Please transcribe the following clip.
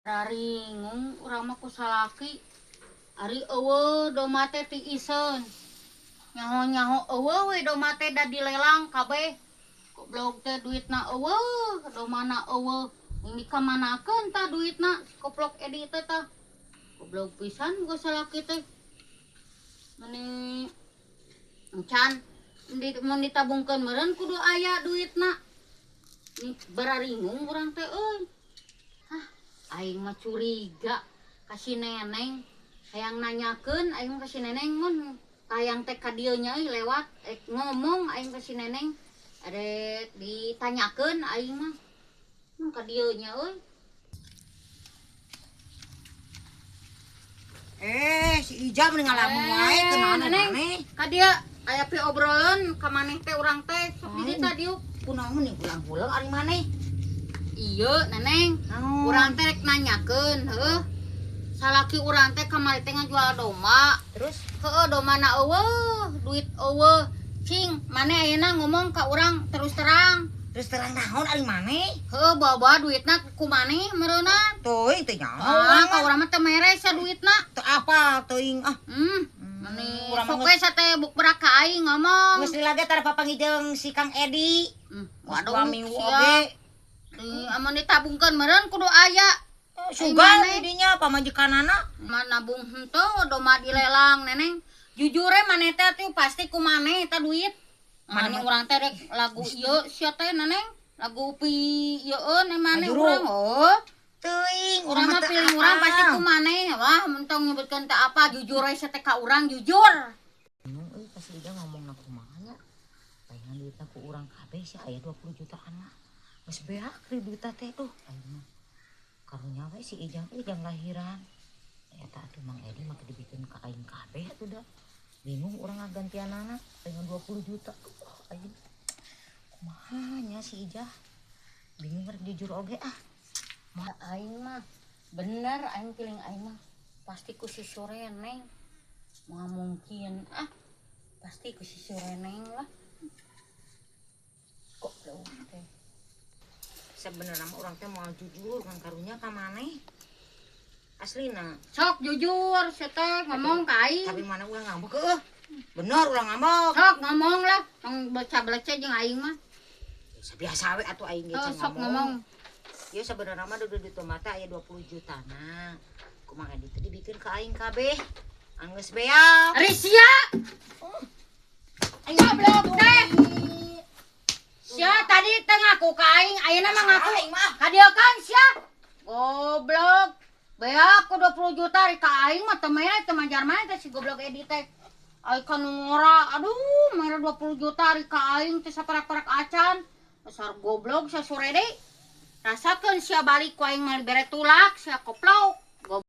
Raringung urang mah ku salaki ari eueuh domba teh tiisen nyaho-nyaho eueuh we domba teh da dilelang kabeh goblok teh duitna eueuh domana eueuh ini kamanakeun tah duitna goblok edi teh tah goblok pisan ku salaki teh meni encan mun ditabungkeun meureun kudu aya duitna ni bararingung urang teh euy. Aing mah curiga kasih neneng hayang nanyakeun aing mah kasih neneng mun tayang teh ka dieu nya lewat ngomong aing kasih neneng arek ditanyakeun aing mah mun ka dieu nya euy. Si Ija mending ngalamun wae teu naon maneh. Ka dieu aya pi obrolan ka maneh teh urang teh sok di dieu diuk. Kunaon nih pulang-pulang ari maneh? Iya, neneng. Urang teh rek nanyakeun, heuh. Salaki urang teh kamari teh ngajual domba. Terus Heueuh, domana eueuh, duit eueuh. Cing, maneh ayeuna ngomong ka urang terus terang. terus terang naon ari maneh? Heueuh, bawa duitna ku maneh meureunna. Teuing teu nyaho Ka urang mah teh mere sa duitna. teu apa teuing Maneh urang sok mah we sa teh bukberak ka aing ngomong. geus lila ge tara papangijeng si Kang Edi. Waduh, suami sia. oge. Amun ditabungkeun meureun kudu aya. Sugan didinya pamajikanana. Nabung henteu domba dilelang neneng jujur maneh teh tuh pasti ku maneh teh duit maneh urang teh rek lagu ieu sia teh neneng lagu pi ieueun maneh urang Teuing urang mah pilih urang pasti ku maneh wah mentong nyebutkeun teh apa jujur we teh ka urang jujur euy pas Ija ngomongna kumaha nya palingan duitna ku urang kabeh sih aya 20 jutaan mah geus beak di duitna teh aing mah karunya we si Ija jang lahiran eta atuh Mang Edi mah dibikeun ka aing kabeh atuh da bingung urang ngagantianana dengan 20 juta aing kumaha nya si Ija bingung rek jujur oge aing mah bener aing piling aing mah pasti ku si Sureneng mah mungkin pasti ku si Sureneng lah kok teh sebenarnya mah urang teh moal jujur ngan karunya ka maneh aslina sok jujur sia teh ngomong ka aing tapi mana urang ngambek bener urang ngambek sok ngomong lah baca-baca jeung aing mah biasa we atuh aing ge sok ngomong ieu sebenarnya mah duit mata aya 20 juta na kumaha Edi teh dibikeun ka aing kabeh anggeus beak Risia aing goblok teh sia tadi teh ngaku ka aing ayeuna mah ngaku hadieu kan sia goblok beak ku 20 juta ri ka aing mah teu mere teu manjar maneh teh si goblok Edi teh ai kan ngora aduh mere 20 juta ri ka aing teh saparak-parak acan dasar goblok sa sore deui rasakeun sia balik ku aing mah bere tulak sia koplok